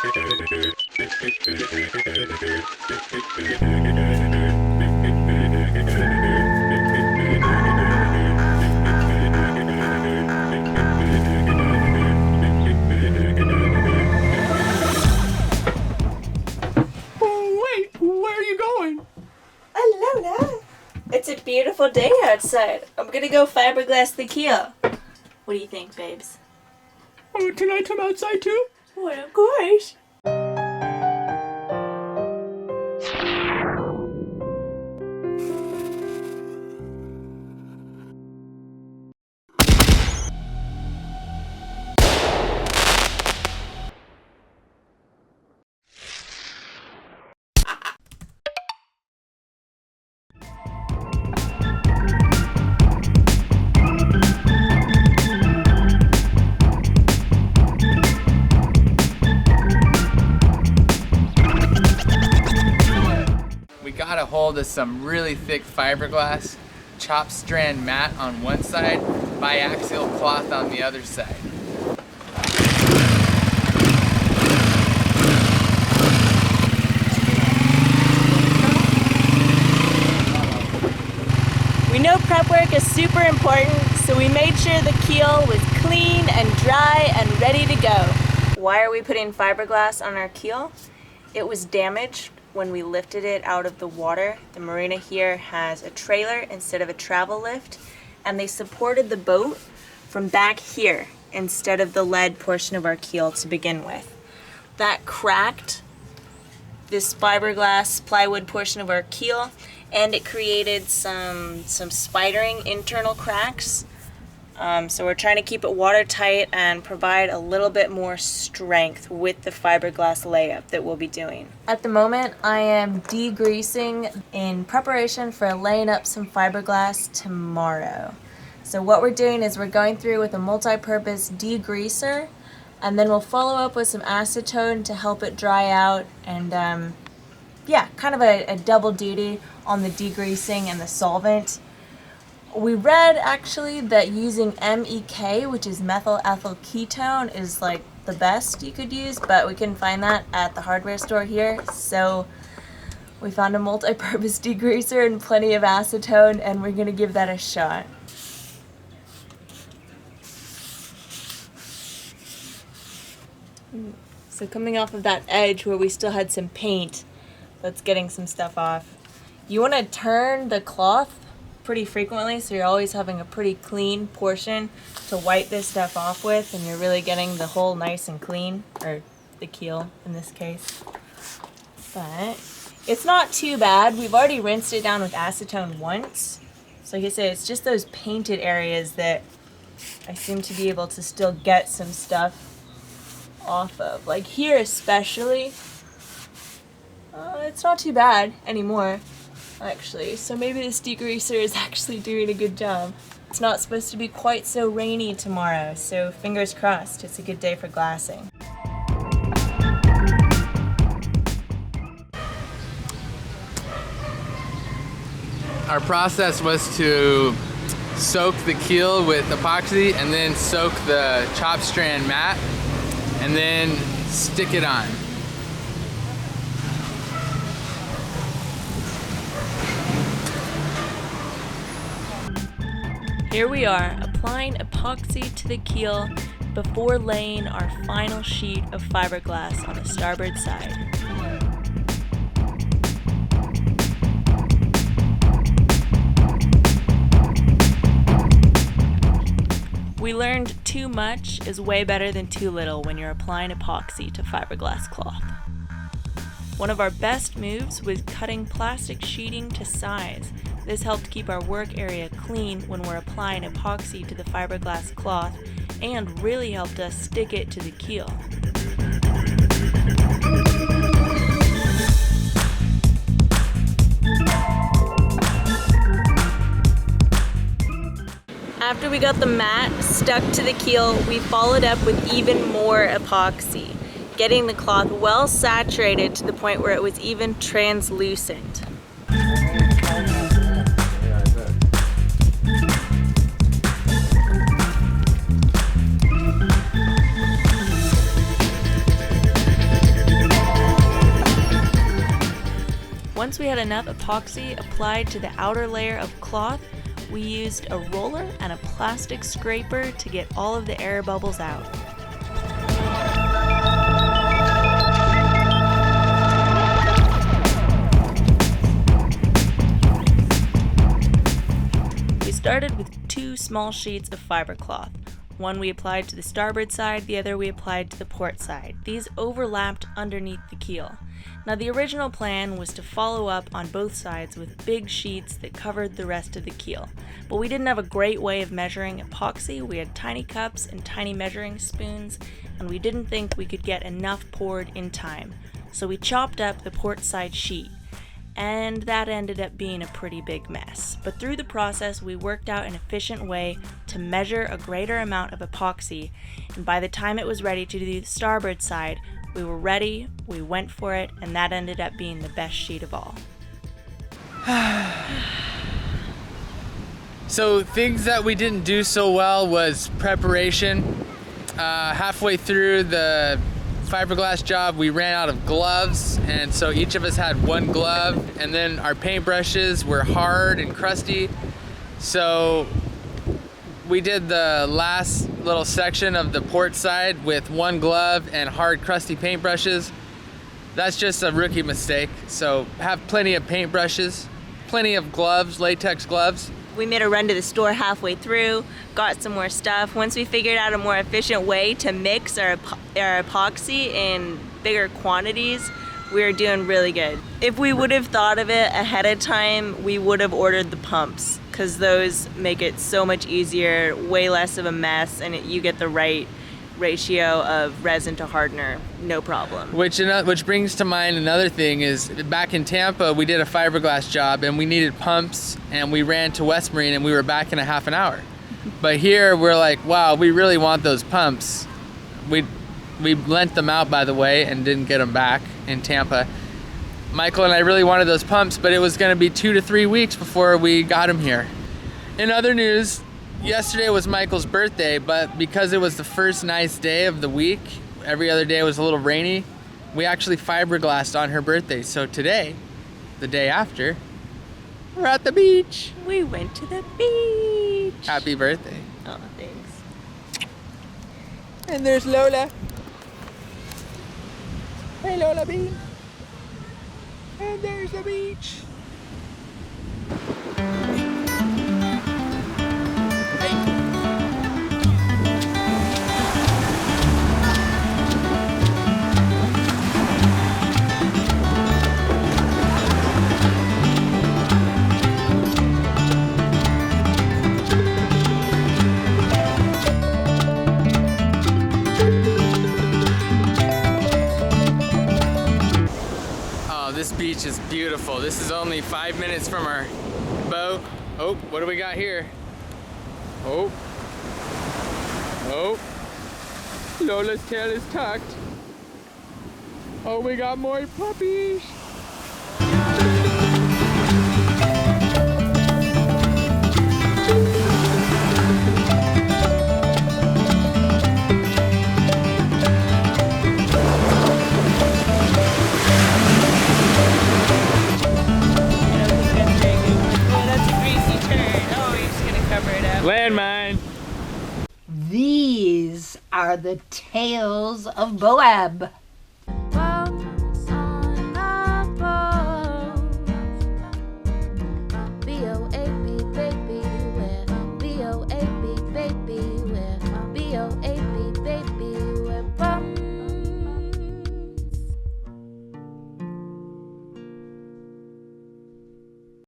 Wait, where are you going? Lola, it's a beautiful day outside. I'm gonna go fiberglass the keel. What do you think, babes? Oh, can I come outside too? Well, of course. We got a hold of some really thick fiberglass, chop strand mat on one side, biaxial cloth on the other side. We know prep work is super important, so we made sure the keel was clean and dry and ready to go. Why are we putting fiberglass on our keel? It was damaged when we lifted it out of the water. The marina here has a trailer instead of a travel lift, and they supported the boat from back here instead of the lead portion of our keel to begin with. That cracked this fiberglass plywood portion of our keel, and it created some spidering internal cracks. So we're trying to keep it watertight and provide a little bit more strength with the fiberglass layup that we'll be doing. At the moment, I am degreasing in preparation for laying up some fiberglass tomorrow. So what we're doing is we're going through with a multi-purpose degreaser, and then we'll follow up with some acetone to help it dry out, and yeah, kind of a double duty on the degreasing and the solvent. We read actually that using MEK, which is methyl ethyl ketone, is like the best you could use, but we couldn't find that at the hardware store here. So we found a multi-purpose degreaser and plenty of acetone, and we're gonna give that a shot. So coming off of that edge where we still had some paint, that's getting some stuff off. You wanna turn the cloth pretty frequently, so you're always having a pretty clean portion to wipe this stuff off with, and you're really getting the hull nice and clean, or the keel in this case. But it's not too bad. We've already rinsed it down with acetone once. So like I said, it's just those painted areas that I seem to be able to still get some stuff off of. Like here especially, it's not too bad anymore, actually. So maybe this degreaser is actually doing a good job. It's not supposed to be quite so rainy tomorrow, so fingers crossed, it's a good day for glassing. Our process was to soak the keel with epoxy and then soak the chop strand mat and then stick it on. Here we are, applying epoxy to the keel before laying our final sheet of fiberglass on the starboard side. We learned too much is way better than too little when you're applying epoxy to fiberglass cloth. One of our best moves was cutting plastic sheeting to size. This helped keep our work area clean when we're applying epoxy to the fiberglass cloth, and really helped us stick it to the keel. After we got the mat stuck to the keel, we followed up with even more epoxy, getting the cloth well saturated to the point where it was even translucent. Once we had enough epoxy applied to the outer layer of cloth, we used a roller and a plastic scraper to get all of the air bubbles out. We started with 2 small sheets of fibercloth. One we applied to the starboard side, the other we applied to the port side. These overlapped underneath the keel. Now the original plan was to follow up on both sides with big sheets that covered the rest of the keel. But we didn't have a great way of measuring epoxy. We had tiny cups and tiny measuring spoons, and we didn't think we could get enough poured in time. So we chopped up the port side sheet, and that ended up being a pretty big mess. But through the process, we worked out an efficient way to measure a greater amount of epoxy, and by the time it was ready to do the starboard side, we were ready, we went for it, and that ended up being the best sheet of all. So things that we didn't do so well was preparation. Halfway through the fiberglass job, we ran out of gloves, and so each of us had one glove, and then our paintbrushes were hard and crusty. So we did the last little section of the port side with one glove and hard, crusty paintbrushes. That's just a rookie mistake. So have plenty of paintbrushes, plenty of gloves, latex gloves. We made a run to the store halfway through, got some more stuff. Once we figured out a more efficient way to mix our epoxy in bigger quantities, we were doing really good. If we would have thought of it ahead of time, we would have ordered the pumps, because those make it so much easier, way less of a mess, and you get the right ratio of resin to hardener, no problem. Which brings to mind another thing is, back in Tampa, we did a fiberglass job and we needed pumps, and we ran to West Marine and we were back in a half an hour. But here we're like, wow, we really want those pumps. We lent them out, by the way, and didn't get them back in Tampa. Michael and I really wanted those pumps, but it was gonna be 2 to 3 weeks before we got them here. In other news, yesterday was Michael's birthday, but because it was the first nice day of the week, every other day was a little rainy, we actually fiberglassed on her birthday. So today, the day after, we're at the beach. We went to the beach. Happy birthday. Oh, thanks. And there's Lola. Hey, Lola Bean. And there's the beach. This beach is beautiful. This is only 5 minutes from our boat. Oh, what do we got here? Oh. Oh. Lola's tail is tucked. Oh, we got more puppies. Landmine. These are the tales of Boab. Boats on a boat. BOA